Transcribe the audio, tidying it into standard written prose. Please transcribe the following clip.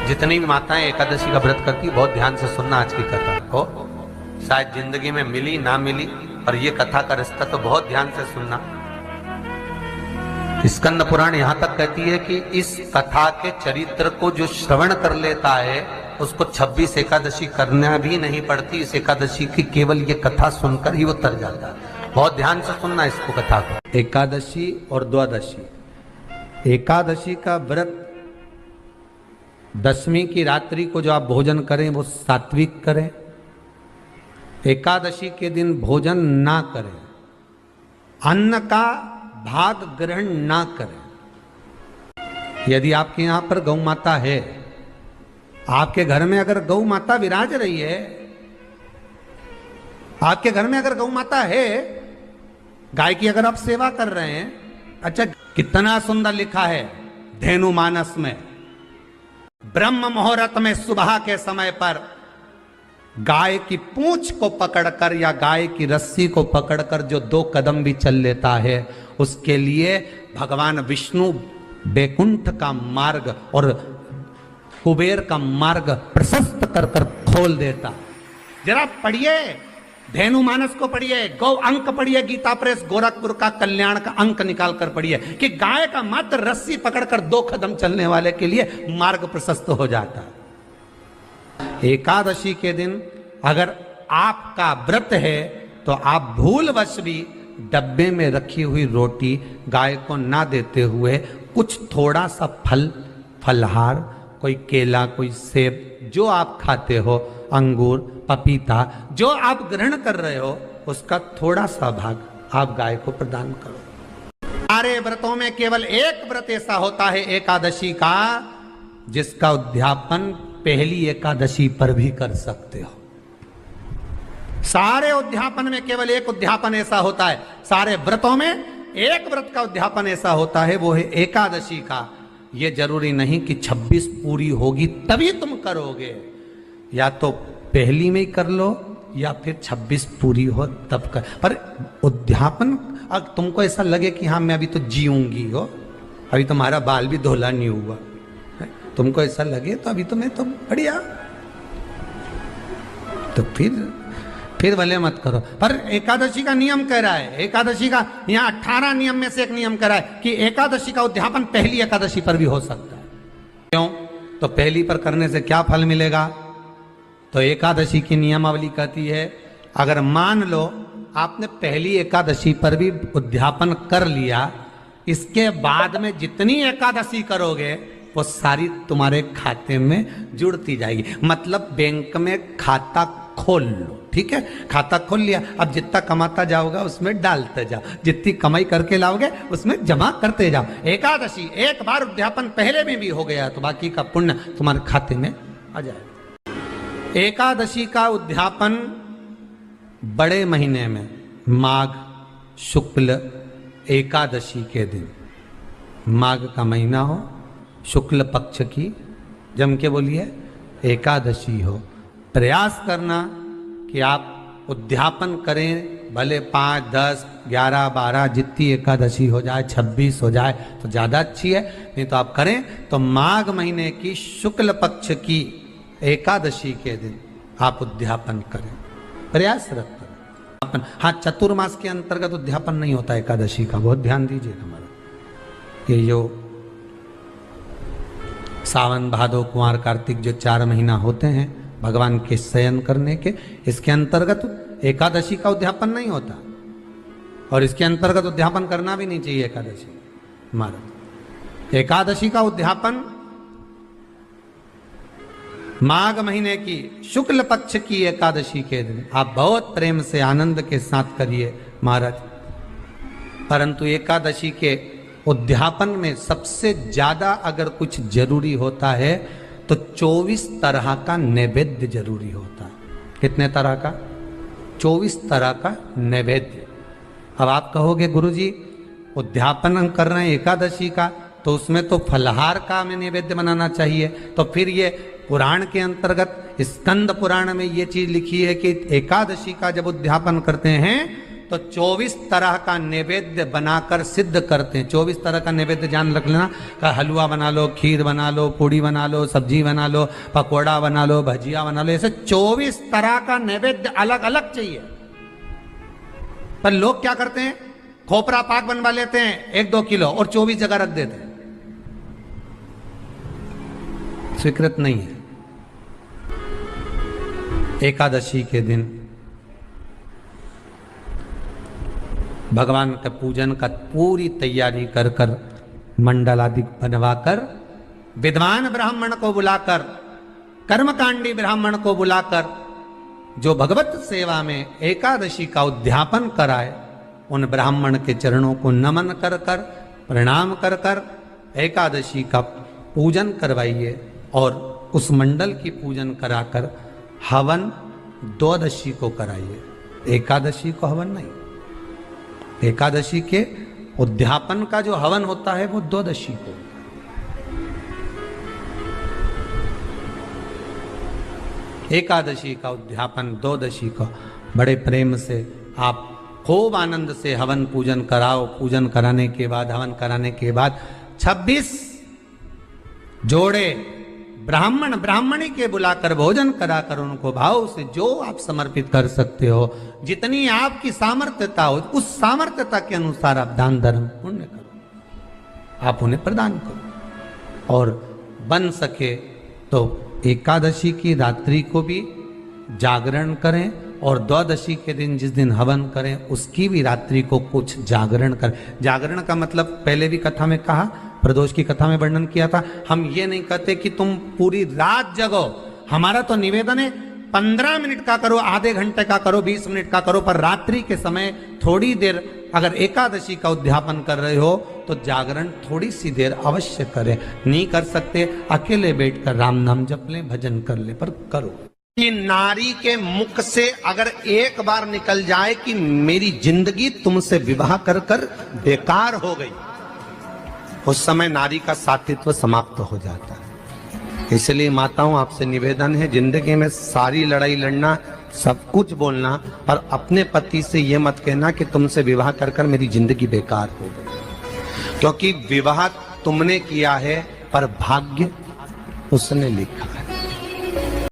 जितनी भी माताएं एकादशी का व्रत करती, बहुत ध्यान से सुनना आज की कथा को। शायद जिंदगी में मिली ना मिली, और ये कथा का रिश्ता तो बहुत ध्यान से सुनना। स्कंद पुराण यहां तक कहती है कि इस कथा के चरित्र को जो श्रवण कर लेता है उसको 26 एकादशी करना भी नहीं पड़ती। इस एकादशी की केवल ये कथा सुनकर ही वो तर जाता है। बहुत ध्यान से सुनना इसको, कथा को। एकादशी और द्वादशी। एकादशी का व्रत, दशमी की रात्रि को जो आप भोजन करें वो सात्विक करें। एकादशी के दिन भोजन ना करें, अन्न का भाग ग्रहण ना करें। यदि आपके यहां पर गौ माता है, आपके घर में अगर गौ माता विराज रही है, आपके घर में अगर गौ माता है, गाय की अगर आप सेवा कर रहे हैं, अच्छा कितना सुंदर लिखा है धेनु मानस में, ब्रह्म मुहूर्त में सुबह के समय पर गाय की पूंछ को पकड़कर या गाय की रस्सी को पकड़कर जो 2 कदम भी चल लेता है, उसके लिए भगवान विष्णु बैकुंठ का मार्ग और कुबेर का मार्ग प्रशस्त कर कर खोल देता। जरा पढ़िए धेनु मानस को, पढ़िए गौ अंक, पढ़िए गीता प्रेस गोरखपुर का कल्याण का अंक निकाल कर पढ़िए कि गाय का मात्र रस्सी पकड़कर 2 कदम चलने वाले के लिए मार्ग प्रशस्त हो जाता है। एकादशी के दिन अगर आपका व्रत है तो आप भूलवश भी डब्बे में रखी हुई रोटी गाय को ना देते हुए कुछ थोड़ा सा फल, फलहार, कोई केला, कोई सेब, जो आप खाते हो, अंगूर, पपीता, जो आप ग्रहण कर रहे हो, उसका थोड़ा सा भाग आप गाय को प्रदान करो। सारे व्रतों में केवल एक व्रत ऐसा होता है एकादशी का, जिसका उद्यापन पहली एकादशी पर भी कर सकते हो। सारे उद्यापन में केवल एक उद्यापन ऐसा होता है, सारे व्रतों में एक व्रत का उद्यापन ऐसा होता है, वो है एकादशी का। ये जरूरी नहीं कि 26 पूरी होगी तभी तुम करोगे, या तो पहली में ही कर लो या फिर 26 पूरी हो तब कर। पर उद्यापन, अगर तुमको ऐसा लगे कि हाँ मैं अभी तो जीऊंगी हो, अभी तुम्हारा बाल भी धोला नहीं हुआ, तुमको ऐसा लगे तो अभी तो मैं तो बढ़िया, तो फिर भले मत करो। पर एकादशी का नियम कह रहा है, एकादशी का यहाँ 18 नियम में से एक नियम कह रहा है कि एकादशी का उद्यापन पहली एकादशी पर भी हो सकता है। क्यों? तो पहली पर करने से क्या फल मिलेगा? तो एकादशी की नियमावली कहती है, अगर मान लो आपने पहली एकादशी पर भी उद्यापन कर लिया, इसके बाद में जितनी एकादशी करोगे वो सारी तुम्हारे खाते में जुड़ती जाएगी। मतलब बैंक में खाता खोल लो, ठीक है? खाता खोल लिया, अब जितना कमाता जाओगा उसमें डालते जाओ, जितनी कमाई करके लाओगे उसमें जमा करते जाओ। एकादशी एक बार उद्यापन पहले में भी हो गया तो बाकी का पुण्य तुम्हारे खाते में आ जाएगा। एकादशी का उद्यापन बड़े महीने में माघ शुक्ल एकादशी के दिन, माघ का महीना हो, शुक्ल पक्ष की, जम के बोलिए, एकादशी हो, प्रयास करना कि आप उद्यापन करें। भले 5, 10, 11, 12 जितनी एकादशी हो जाए, 26 हो जाए तो ज़्यादा अच्छी है, नहीं तो आप करें तो माघ महीने की शुक्ल पक्ष की एकादशी के दिन आप उद्यापन करें, प्रयासरत करें। हाँ, चतुर्मास के अंतर्गत उद्यापन नहीं होता एकादशी का, बहुत ध्यान दीजिए हमारा। ये जो सावन, भादो, कुंवार, कार्तिक जो 4 महीना होते हैं भगवान के शयन करने के, इसके अंतर्गत एकादशी का उद्यापन नहीं होता, और इसके अंतर्गत उद्यापन करना भी नहीं चाहिए एकादशी हमारा। एकादशी का उद्यापन माघ महीने की शुक्ल पक्ष की एकादशी के दिन आप बहुत प्रेम से आनंद के साथ करिए महाराज। परंतु एकादशी के उद्यापन में सबसे ज्यादा अगर कुछ जरूरी होता है तो 24 तरह का नैवेद्य जरूरी होता है। कितने तरह का? 24 तरह का नैवेद्य। अब आप कहोगे गुरुजी उद्यापन हम कर रहे हैं एकादशी का, तो उसमें तो फलहार का हमें नैवेद्य बनाना चाहिए। तो फिर ये पुराण के अंतर्गत स्कंद पुराण में ये चीज लिखी है कि एकादशी का जब उद्यापन करते हैं तो 24 तरह का नैवेद्य बनाकर सिद्ध करते हैं। 24 तरह का नैवेद्य जान रख लेना, का हलवा बना लो, खीर बना लो, पूड़ी बना लो, सब्जी बना लो, पकौड़ा बना लो, भजिया बना लो, ऐसे 24 तरह का नैवेद्य अलग अलग चाहिए। पर लोग क्या करते हैं, खोपरा पाक बनवा लेते हैं 1-2 किलो और 24 जगह रख देते हैं। स्वीकृत नहीं है। एकादशी के दिन भगवान के पूजन का पूरी तैयारी कर कर, मंडल आदि बनवाकर, विद्वान ब्राह्मण को बुलाकर, कर्मकांडी ब्राह्मण को बुलाकर, जो भगवत सेवा में एकादशी का उद्यापन कराए, उन ब्राह्मण के चरणों को नमन कर कर, प्रणाम कर कर एकादशी का पूजन करवाइए और उस मंडल की पूजन कराकर हवन द्वादशी को कराइए। एकादशी को हवन नहीं, एकादशी के उद्यापन का जो हवन होता है वो द्वादशी को। एकादशी का उद्यापन द्वादशी को बड़े प्रेम से आप खूब आनंद से हवन पूजन कराओ। पूजन कराने के बाद, हवन कराने के बाद 26 जोड़े ब्राह्मण ब्राह्मणी के बुलाकर भोजन कराकर उनको भाव से जो आप समर्पित कर सकते हो, जितनी आपकी सामर्थ्यता हो, उस सामर्थ्यता के अनुसार आप दान धर्म पुण्य करो, आप उन्हें प्रदान करो। और बन सके तो एकादशी की रात्रि को भी जागरण करें और द्वादशी के दिन जिस दिन हवन करें उसकी भी रात्रि को कुछ जागरण करें। जागरण का मतलब पहले भी कथा में कहा, प्रदोष की कथा में वर्णन किया था। हम ये नहीं कहते कि तुम पूरी रात जगो, हमारा तो निवेदन है 15 मिनट का करो, आधे घंटे का करो, 20 मिनट का करो, पर रात्रि के समय थोड़ी देर अगर एकादशी का उद्यापन कर रहे हो तो जागरण थोड़ी सी देर अवश्य करें। नहीं कर सकते अकेले बैठकर राम नाम जप लें, भजन कर ले, पर करो। कि नारी के मुख से अगर एक बार निकल जाए कि मेरी जिंदगी तुमसे विवाह कर कर बेकार हो गई, उस समय नारी का साथित्व समाप्त हो जाता है। इसलिए माताओं आपसे निवेदन है, जिंदगी में सारी लड़ाई लड़ना, सब कुछ बोलना, पर अपने पति से यह मत कहना कि तुमसे विवाह कर कर मेरी जिंदगी बेकार हो गई, क्योंकि विवाह तुमने किया है पर भाग्य उसने लिखा है।